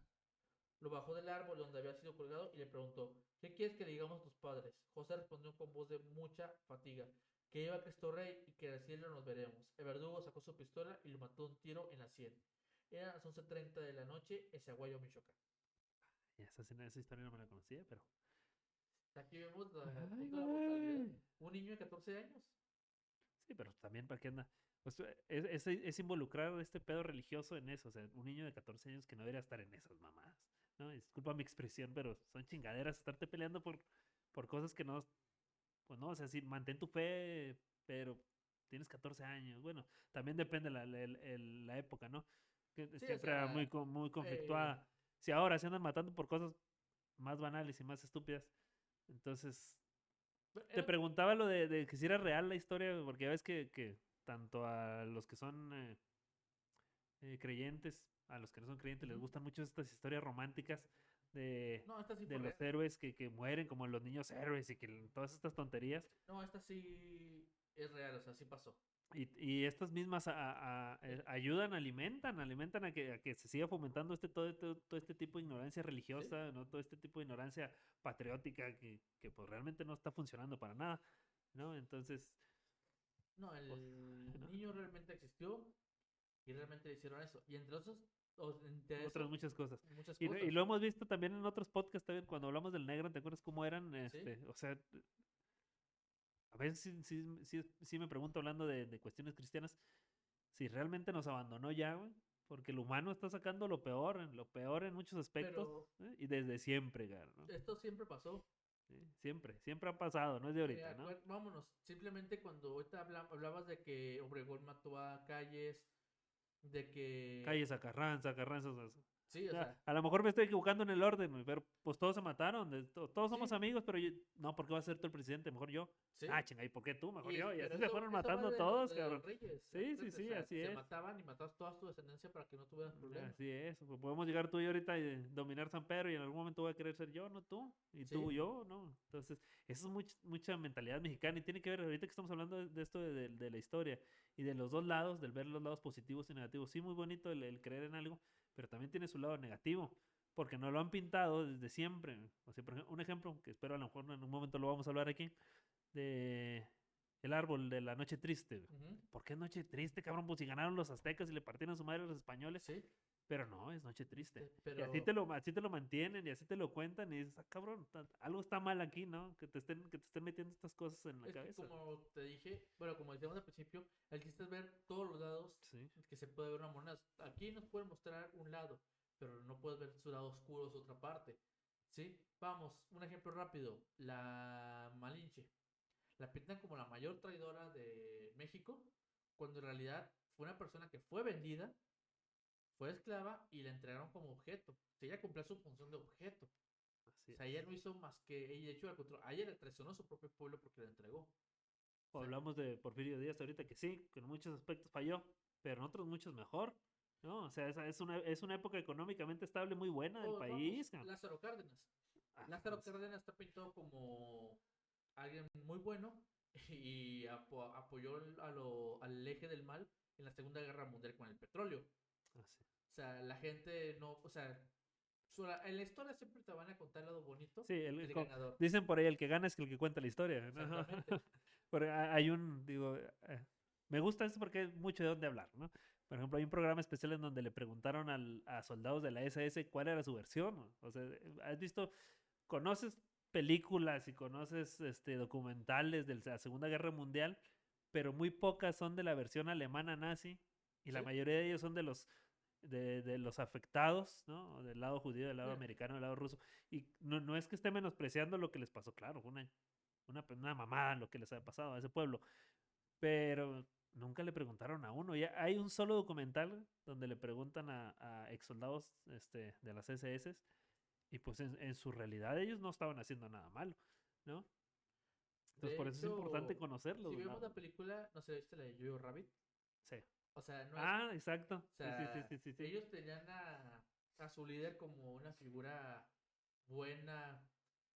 Lo bajó del árbol donde había sido colgado y le preguntó, ¿qué quieres que le digamos a tus padres? José respondió con voz de mucha fatiga, que iba a Cristo Rey y que en el cielo nos veremos. El verdugo sacó su pistola y lo mató un tiro en la sien. Eran las 11:30 de la noche en Zaguayo, Michoacán. Esa historia no me la conocía, pero... Aquí vemos el Ay, punto de la brutalidad. güey. Un niño de 14 años. Sí, pero también para qué anda. Pues es involucrar este pedo religioso en eso. O sea, un niño de 14 años que no debería estar en esas mamadas. ¿No? Disculpa mi expresión, pero son chingaderas estarte peleando por cosas que no. Pues no, o sea, sí, mantén tu fe, pero tienes 14 años. Bueno, también depende la época, ¿no? Que Sí, o siempre era sea, muy eh, conflictuada. Si ahora se andan matando por cosas más banales y más estúpidas. Entonces, te era, preguntaba lo de que si era real la historia, porque ya ves que tanto a los que son creyentes, a los que no son creyentes, les ujú. gustan mucho estas historias románticas de, No, esta sí de fue real. los héroes que mueren, como los niños héroes y que todas estas tonterías. No, esta sí es real, o sea, sí pasó. Y estas mismas Eh, ayudan, alimentan a que se siga fomentando todo este tipo de ignorancia sí. religiosa, ¿no? Todo este tipo de ignorancia patriótica que pues realmente no está funcionando para nada, ¿no? Entonces, No, pues, el ¿no? niño realmente existió y realmente le hicieron eso. Y entre otros, entre Otras eso, muchas cosas. muchas Y cosas. lo hemos visto también en otros podcasts, también cuando hablamos del negro, ¿te acuerdas cómo eran? Sí. O sea, a veces sí me pregunto hablando de cuestiones cristianas, si realmente nos abandonó ya, güey. Porque el humano está sacando lo peor en muchos aspectos, Pero y desde siempre, gar, ¿no? esto siempre pasó. ¿Sí? Siempre ha pasado, no es de ahorita, ¿no? Vámonos. Simplemente cuando ahorita hablabas de que Obregón mató a Calles, de que. Calles a Carranza, Carranza. Sí, o Ya, sea, a lo mejor me estoy equivocando en el orden, güey, pero pues todos se mataron, todos somos sí, amigos, pero no, ¿por qué va a ser tú el presidente? Mejor yo. sí. Ah, chinga, ¿y por qué tú? Mejor yo. Y Pero así se fueron eso va matando de, lo- todos, de los cabrón. reyes, Sí, sí, o sí, sea, así se es. mataban y matabas toda tu descendencia para que no tuvieras problemas. Así es. Pues podemos llegar tú y yo ahorita y dominar San Pedro y en algún momento voy a querer ser yo, no tú. Y tú Sí, yo, ¿no? Entonces, eso es mucha mentalidad mexicana y tiene que ver, ahorita que estamos hablando de esto de la historia y de los dos lados, del ver los lados positivos y negativos. Sí, muy bonito el creer en algo, pero también tiene su lado negativo, porque no lo han pintado desde siempre. O sea, por ejemplo, un ejemplo que espero a lo mejor en un momento lo vamos a hablar aquí, de el árbol de la noche triste. ujú, ¿Por qué noche triste, cabrón? Pues si ganaron los aztecas y le partieron a su madre a los españoles. sí, Pero no, es noche triste. Y pero así te lo mantienen y así te lo cuentan y dices, ah, cabrón, algo está mal aquí, ¿no? Que te estén metiendo estas cosas en la es que cabeza. como te dije, bueno, como decíamos al principio, el chiste es ver todos los lados Sí. que se puede ver una moneda. Aquí nos pueden mostrar un lado, pero no puedes ver su lado oscuro, su otra parte. ¿Sí? Vamos, un ejemplo rápido. La Malinche. La pintan como la mayor traidora de México, cuando en realidad fue una persona que fue vendida, fue esclava y la entregaron como objeto. O sea, ella cumplía su función de objeto. Así O sea, es. ella no hizo más que ella hecho al control. A ella le traicionó a su propio pueblo porque la entregó. O O sea, hablamos de Porfirio Díaz ahorita que sí, que en muchos aspectos falló, pero en otros muchos mejor, ¿no? O sea, es una época económicamente estable muy buena del o vamos, país, cabrón. Lázaro Cárdenas. Ah, Lázaro pues, Cárdenas está pintado como alguien muy bueno y apoyó al eje del mal en la Segunda Guerra Mundial con el petróleo. así. O sea, la gente no, o sea, en la historia siempre te van a contar el lado bonito Sí, y el ganador. dicen por ahí, el que gana es el que cuenta la historia, ¿no? Exactamente. Porque digo, me gusta esto porque hay mucho de dónde hablar, ¿no? Por ejemplo, hay un programa especial en donde le preguntaron a soldados de la SS cuál era su versión, ¿no? O sea, has visto, conoces películas y conoces documentales de la Segunda Guerra Mundial, pero muy pocas son de la versión alemana nazi y la Sí. mayoría de ellos son de los afectados, ¿no? Del lado judío, del lado Mira, americano, del lado ruso. Y no es que esté menospreciando lo que les pasó, claro, fue una mamada lo que les ha pasado a ese pueblo, pero nunca le preguntaron a uno. Ya hay un solo documental donde le preguntan a ex soldados de las SS y pues en su realidad ellos no estaban haciendo nada malo, ¿no? Entonces de por eso es importante hecho, si conocerlos. vemos la película, no sé, ¿viste la de Jojo Rabbit? Sí. O sea, no es, Ah, exacto. o Sí, sí, sí, sea, sí, sí, sí. ellos tenían a a su líder como una figura buena.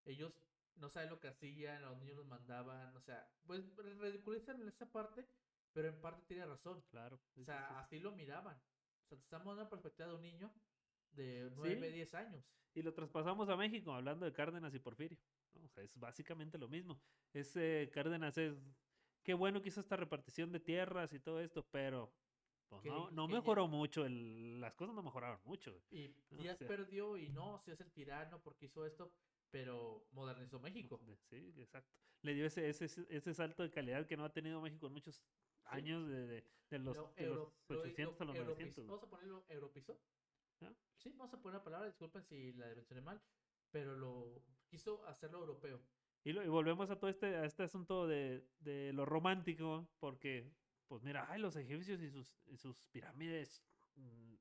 Ellos no saben lo que hacían, a los niños los mandaban, o sea, pues ridiculizan en esa parte, pero en parte tiene razón. Claro. O Sí, sí, sea, sí. así lo miraban. O sea, te estamos dando una perspectiva de un niño de nueve Sí, 10 años. y lo traspasamos a México, hablando de Cárdenas y Porfirio, ¿no? O sea, es básicamente lo mismo. Cárdenas es, qué bueno que hizo esta repartición de tierras y todo esto, pero pues no Que ya, mejoró mucho, las cosas no mejoraron mucho, y ¿no? O Díaz sea, perdió y no, si es el tirano porque hizo esto, pero modernizó México. sí, exacto. Le dio ese salto de calidad que no ha tenido México en muchos ¿Sí? años, de los 800 a los 900, Vamos a ponerlo europizó. ¿no? Sí, vamos a poner la palabra, disculpen si la mencioné mal, pero lo quiso hacerlo europeo. Y volvemos a todo a este asunto de lo romántico, porque, pues mira, ay, los egipcios y sus pirámides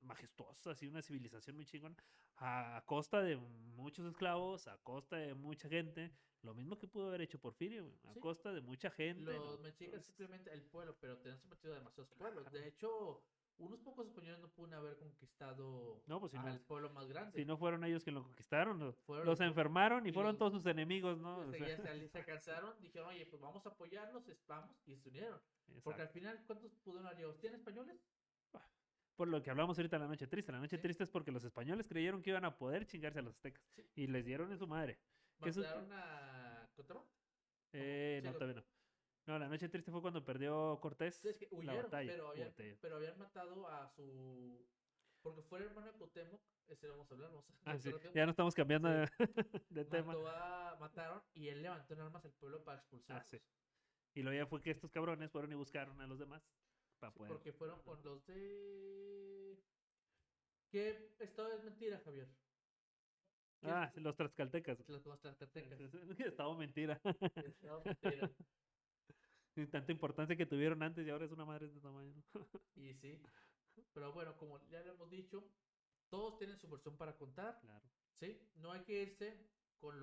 majestuosas y una civilización muy chingona, a costa de muchos esclavos, a costa de mucha gente, lo mismo que pudo haber hecho Porfirio, güey, a Sí, costa de mucha gente, ¿no? los mexicas Entonces, simplemente el pueblo, pero tenían sometido a demasiados pueblos. claro. De hecho, unos pocos españoles no pudieron haber conquistado No, pues al pueblo más si grande. no fueron ellos quienes lo conquistaron, Fueron los los enfermaron y y fueron los todos sus enemigos, ¿no? O sea, ya se cansaron, dijeron, oye, pues vamos a apoyarlos, vamos, y se unieron. Porque al exacto. final, ¿cuántos pudieron aliados? ¿Tienen españoles? Por lo que hablamos ahorita de la noche triste. La noche Sí, triste es porque los españoles creyeron que iban a poder chingarse a los aztecas sí. y les dieron en su madre. Que eso, ¿Mataron a Cuauhtémoc? ¿O no? Sí, no, todavía no. No, la noche triste fue cuando perdió sí, Cortés es que la huyeron, batalla. Hubo batalla. pero habían matado a su... Porque fue el hermano de Cuauhtémoc, ese vamos a hablar, vamos a Ah, decir sí, rápido. ya no estamos cambiando Sí, de tema. mataron y él levantó en armas al pueblo para Ah, expulsarlos. sí. Y luego ya fue que estos cabrones fueron y buscaron a los demás para Sí, poder. porque fueron con los de... ¿Qué estado es mentira, Javier? ¿Qué es Ah, sí, los tlaxcaltecas. los tlaxcaltecas? Estaba mentira. Estado mentira. Y tanta importancia que tuvieron antes y ahora es una madre de este tamaño, ¿no? Y sí, pero bueno, como ya lo hemos dicho, todos tienen su versión para contar, Claro. ¿sí? No hay que irse con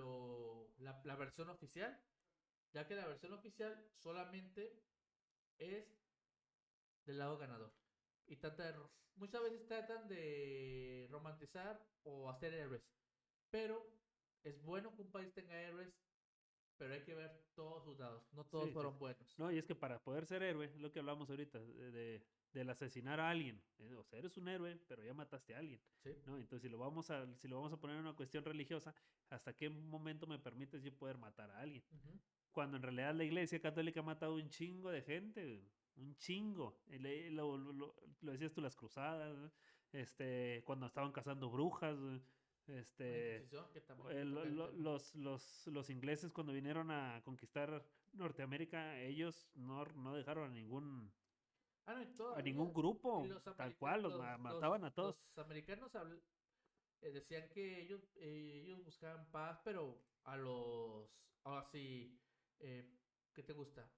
la versión oficial, ya que la versión oficial solamente es del lado ganador. Y muchas veces tratan de romantizar o hacer héroes, pero es bueno que un país tenga héroes, pero hay que ver todos sus lados, no todos Sí, sí. fueron buenos. No, y es que para poder ser héroe, es lo que hablamos ahorita, del asesinar a alguien. O sea, eres un héroe, pero ya mataste a alguien, ¿Sí? ¿no? Entonces, si lo vamos a poner en una cuestión religiosa, ¿hasta qué momento me permites yo poder matar a alguien? Ujú. Cuando en realidad la iglesia católica ha matado un chingo de gente, güey, un chingo. Lo decías tú, las cruzadas, ¿no? Cuando estaban cazando brujas, güey, La este, Inquisición, que también hay que tocar el tema. los ingleses cuando vinieron a conquistar Norteamérica, ellos no dejaron Ah, no, y a todavía. ningún Y grupo, los tal cual, americanos, mataban a todos. los americanos decían que ellos buscaban paz, pero ahora sí, ¿qué te gusta?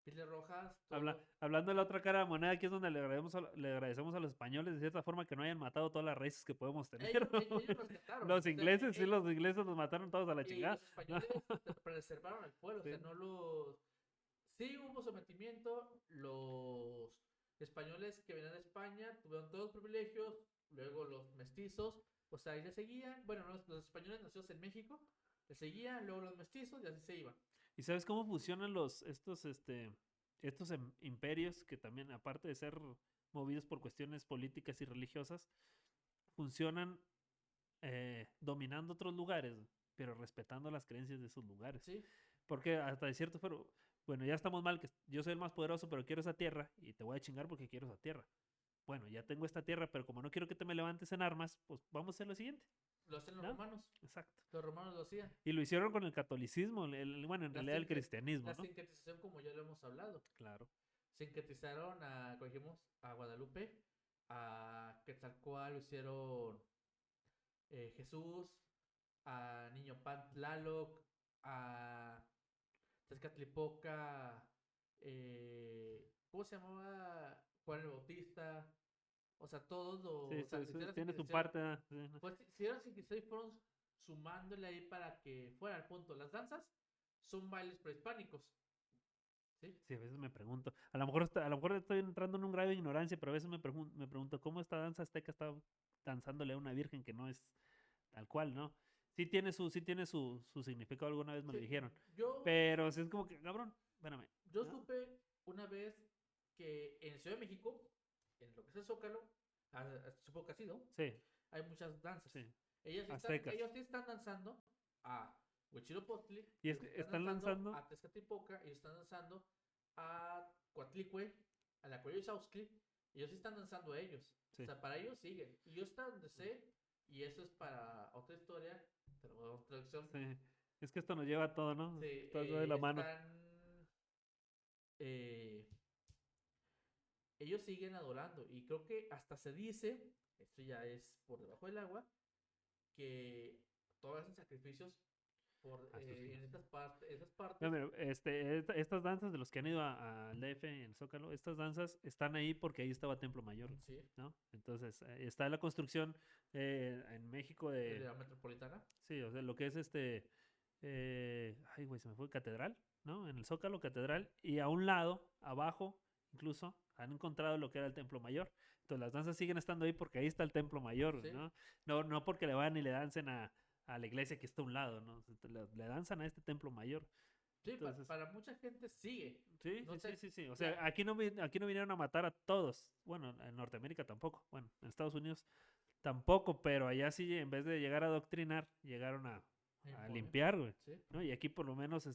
Pieles rojas, todo. Hablando de la otra cara de la moneda, aquí es donde le agradecemos a los españoles de cierta forma que no hayan matado todas las raíces que podemos tener. Ellos rescataron. Los O sea, ingleses, sí, los ingleses nos mataron todos a la y chingada. los españoles preservaron al pueblo, o sea, Sí, no los... Sí hubo sometimiento, los españoles que venían de España tuvieron todos los privilegios, luego los mestizos, o sea, ahí le seguían, bueno, los españoles nacidos en México, le seguían, luego los mestizos y así se iban. ¿y sabes cómo funcionan estos imperios que también, aparte de ser movidos por cuestiones políticas y religiosas, funcionan dominando otros lugares, pero respetando las creencias de esos lugares? Sí, Porque hasta de cierto, pero bueno, ya estamos mal, que yo soy el más poderoso, pero quiero esa tierra y te voy a chingar porque quiero esa tierra. Bueno, ya tengo esta tierra, pero como no quiero que te me levantes en armas, pues vamos a hacer lo siguiente, lo hacen los ¿no? romanos, Exacto. los romanos lo hacían. Y lo hicieron con el catolicismo, bueno, en La, realidad el sincre- cristianismo, la ¿no? sincretización, como ya lo hemos hablado, Claro. sincretizaron como dijimos, a Guadalupe, a Quetzalcóatl lo hicieron Jesús, a Niño Pan Tlaloc, a Tezcatlipoca, ¿cómo se llamaba? Juan el Bautista, o sea, todos Sí, o sea, hicieron tiene su sincretización, parte. Sí, ¿no? pues hicieron sincretización y fueron sumándole ahí para que fuera al punto. Las danzas son bailes prehispánicos, ¿sí? Sí, a veces me pregunto. A lo mejor estoy entrando en un grado de ignorancia, pero a veces me pregunto cómo esta danza azteca está danzándole a una virgen que no es tal cual, ¿no? Sí tiene su significado, alguna vez me lo Sí, dijeron. yo, Pero sí es como que, cabrón, espérame. yo ¿no? supe una vez que en Ciudad de México, en lo que es el Zócalo, supongo que ha sido, Sí, hay muchas danzas. sí. Ellos Aztecas. sí están danzando a Huitzilopochtli, Y es ellos que están están danzando lanzando. a Tezcatlipoca, ellos están danzando a Coatlicue, a la Coyolxauhqui, ellos sí están danzando a ellos. O Sí, sea, para ellos siguen. Y yo hasta donde sé, y eso es para otra historia, pero otra traducción, sí. Es que esto nos lleva a todo, ¿no? sí, Está todo de la mano. eh, ellos siguen adorando. Y creo que hasta se dice, esto ya es por debajo del agua, que todos hacen sacrificios A sus en hijos. esas partes. No, mira, estas danzas de los que han ido al DF en Zócalo, estas danzas están ahí porque ahí estaba Templo Mayor, Sí, ¿no? Entonces, está la construcción en México de de, la metropolitana. sí, o sea, lo que es ay, güey, se me fue, catedral, ¿no? En el Zócalo, catedral, y a un lado, abajo, incluso, han encontrado lo que era el Templo Mayor. Entonces, las danzas siguen estando ahí porque ahí está el Templo Mayor, Sí, ¿no? No porque le van y le dancen a la iglesia que está a un lado, ¿no? Le danzan a este Templo Mayor. sí, Entonces, para mucha gente sigue. sí, No sí, sé, sí, sí, sí. O sea, ya, aquí no vinieron a matar a todos. Bueno, en Norteamérica tampoco. Bueno, en Estados Unidos tampoco, pero allá sí, en vez de llegar a adoctrinar, llegaron a impone. limpiar, güey. Sí. ¿No? Y aquí por lo menos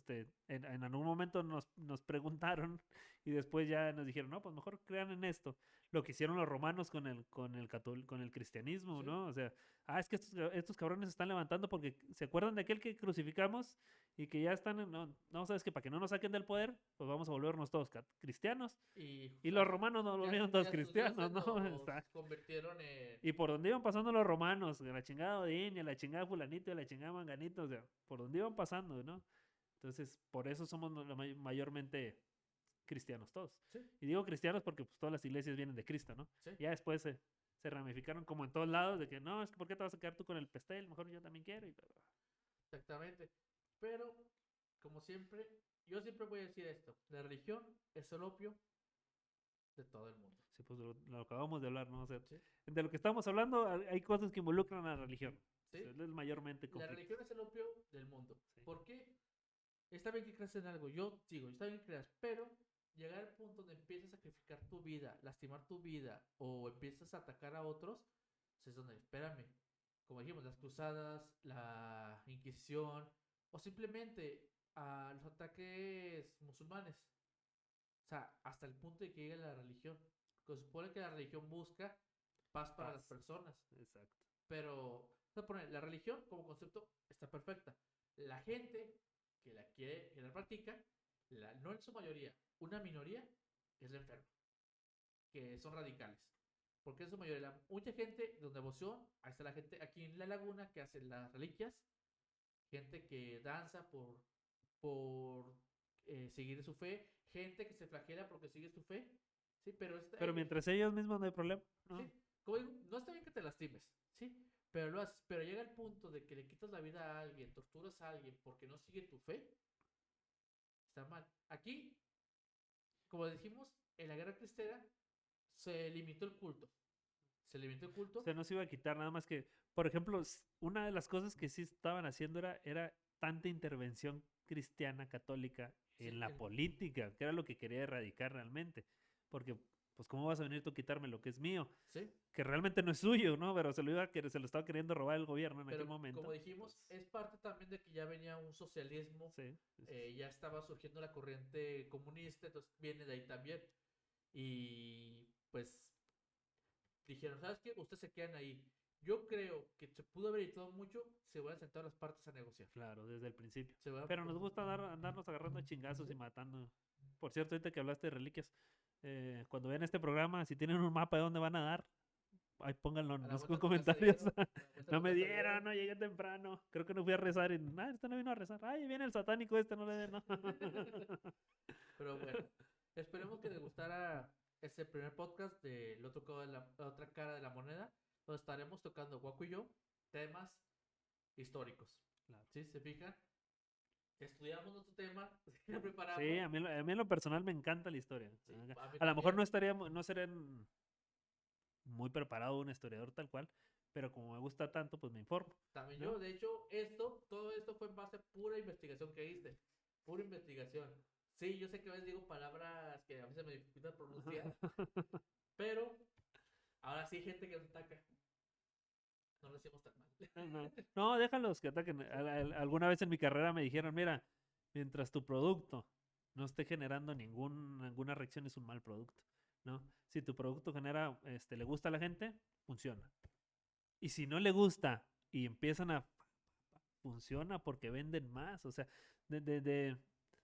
en algún momento nos preguntaron y después ya nos dijeron, no, pues mejor crean en esto. Lo que hicieron los romanos con el cristianismo, Sí. ¿no? O sea, es que estos cabrones se están levantando porque se acuerdan de aquel que crucificamos y que ya están, no, sabes que para que no nos saquen del poder, pues vamos a volvernos todos cristianos. Y Y los romanos nos volvieron todos ya sus dioses cristianos, ¿no? los Exacto. convirtieron en. Y por donde iban pasando los romanos, de la chingada Odín, y a la chingada fulanito, y a la chingada manganito, o sea, por donde iban pasando, ¿no? Entonces, por eso somos mayormente cristianos todos. Sí, Y digo cristianos porque pues todas las iglesias vienen de Cristo, ¿no? sí, Ya después se ramificaron como en todos lados de que no, es que ¿por qué te vas a quedar tú con el pastel? Mejor yo también quiero. exactamente. Pero, como siempre, yo siempre voy a decir esto: la religión es el opio de todo el mundo. Sí, pues lo acabamos de hablar, ¿no? O sea, Sí, de lo que estamos hablando hay cosas que involucran a la religión. O sea, sí. es mayormente La conflicto. religión es el opio del mundo. Sí. ¿Por qué? Está bien que creas en algo, yo digo, está bien que creas, pero llegar al punto donde empiezas a sacrificar tu vida, lastimar tu vida o empiezas a atacar a otros, pues es donde, espérame, como dijimos, las cruzadas, la Inquisición o simplemente a los ataques musulmanes. O sea, hasta el punto de que llegue la religión. Se supone que la religión busca paz para las Paz. personas, Exacto. pero la religión como concepto está perfecta. La gente que la practica, no en su mayoría, una minoría es la enferma, que son radicales. Porque en su mayoría, mucha gente de devoción, ahí está la gente aquí en la laguna que hace las reliquias, gente que danza por seguir su fe, gente que se flagela porque sigue su fe, sí, pero Pero mientras ellos mismos no hay problema, sí, ¿no? como digo, no está bien que te lastimes, sí, pero lo haces, pero llega el punto de que le quitas la vida a alguien, torturas a alguien porque no sigue tu fe, está mal. Aquí, como dijimos, en la guerra cristera se limitó el culto. Se limitó el culto. Se nos iba a quitar, nada más que, por ejemplo, una de las cosas que sí estaban haciendo era tanta intervención cristiana, católica, Sí, en la política, que era lo que quería erradicar realmente. Porque, pues, ¿cómo vas a venir tú a quitarme lo que es mío? sí, Que realmente no es suyo, ¿no? Pero se lo estaba queriendo robar el gobierno en aquel pero momento. como dijimos, Pues, es parte también de que ya venía un socialismo, sí, sí, sí. ya estaba surgiendo la corriente comunista, entonces viene de ahí también. Y pues dijeron, ¿sabes qué? Ustedes se quedan ahí. Yo creo que se pudo haber evitado mucho, se hubieran sentado las partes a negociar. Claro, desde el principio. Se hubieran, Pero nos gusta andarnos agarrando a chingazos y ¿sí? matando. Por cierto, ahorita que hablaste de reliquias, cuando vean este programa, si tienen un mapa de dónde van a dar, ahí pónganlo en A la los vuelta de tu casa comentarios. dieron, a la vuelta de No tu me casa dieron, no llegué temprano. Creo que no fui a rezar. Este no vino a rezar. Ay, viene el satánico este, no le den, no. Pero bueno, esperemos que les gustara este primer podcast del otro lado de la otra cara de la moneda, donde estaremos tocando Guaco y yo temas históricos. Claro. ¿Sí? ¿Se fijan? Estudiamos nuestro tema, lo Sí, preparamos. a mí en lo personal me encanta la historia. Sí, a mí A lo mejor también. no seré muy preparado un historiador tal cual, pero como me gusta tanto, pues me informo. También ¿no? yo, de hecho, todo esto fue en base a pura investigación que hice. Pura investigación. Sí, yo sé que a veces digo palabras que a veces me dificulta pronunciar, pero ahora sí hay gente que nos ataca. No lo hacemos tan mal. No, no, déjalos que ataquen. Alguna vez en mi carrera me dijeron, mira, mientras tu producto no esté generando ninguna reacción, es un mal producto, ¿no? Si tu producto genera, le gusta a la gente, funciona. Y si no le gusta y empiezan funciona porque venden más. O sea, de, de, de,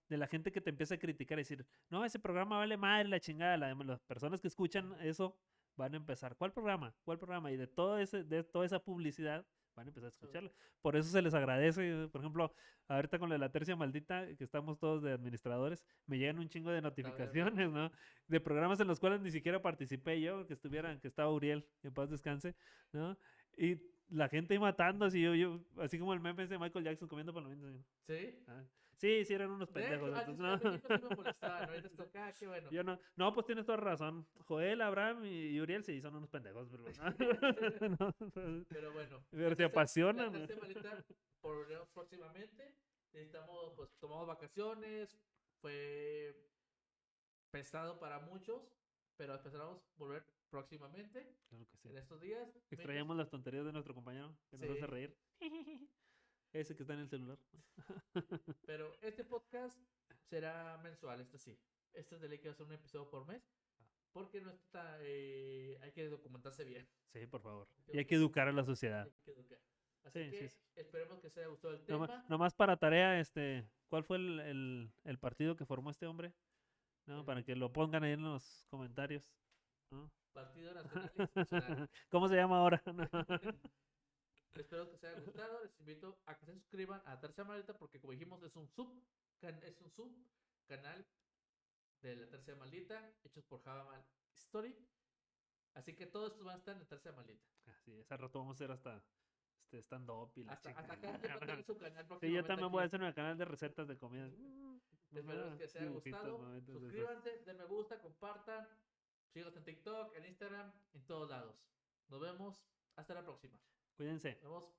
de la gente que te empieza a criticar y decir, no, ese programa vale madre la chingada. Las personas que escuchan eso van a empezar, ¿cuál programa? ¿Cuál programa? Y de toda esa publicidad van a empezar a escucharlo. Por eso se les agradece, por ejemplo, ahorita con la tercia maldita, que estamos todos de administradores, me llegan un chingo de notificaciones, ¿no? De programas en los cuales ni siquiera participé yo, que estaba Uriel, en paz descanse, ¿no? Y la gente ahí matando, así como el meme de Michael Jackson comiendo palomitas. ¿Sí? Ah, sí, sí, eran unos De pendejos. hecho, Entonces, al no. principio sí me molestaban, ahorita estoy acá, qué bueno. Yo no. No, pues tienes toda razón. Joel, Abraham y Uriel sí son unos pendejos. Pero, no, Pero bueno, pero se apasionan. la tercera maleta por próximamente. Necesitamos, pues, tomamos vacaciones. Fue pesado para muchos, pero esperamos volver próximamente. Claro que sí. En estos días. Extrañamos las tonterías de nuestro compañero, que nos hace reír. Ese que está en el celular. Pero este podcast será mensual, este sí. Este es de ley que va a ser un episodio por mes. Porque no está. Hay que documentarse bien. Sí, por favor. Y hay que educar a la sociedad. Hay que educar. Así que esperemos que os haya gustado el Nomás, tema. nomás para tarea, ¿cuál fue el partido que formó este hombre? ¿No? Para que lo pongan ahí en los comentarios. ¿no? Partido Nacional Institucional. ¿Cómo se llama ahora? Espero que os haya gustado. Les invito a que se suscriban a Tercera Maldita porque, como dijimos, es un subcanal de la Tercera Maldita hechos por Java Story. Así que todos estos van a estar en la Tercera Maldita. Sí, ese rato vamos a hacer hasta stand-up y la hasta chica. acá tengo su canal Sí, yo también aquí. voy a hacer un canal de recetas de comida. Espero que les haya gustado. Suscríbanse, den me gusta, compartan. Síganos en TikTok, en Instagram, en todos lados. Nos vemos. Hasta la próxima. Cuídense. Nos vemos.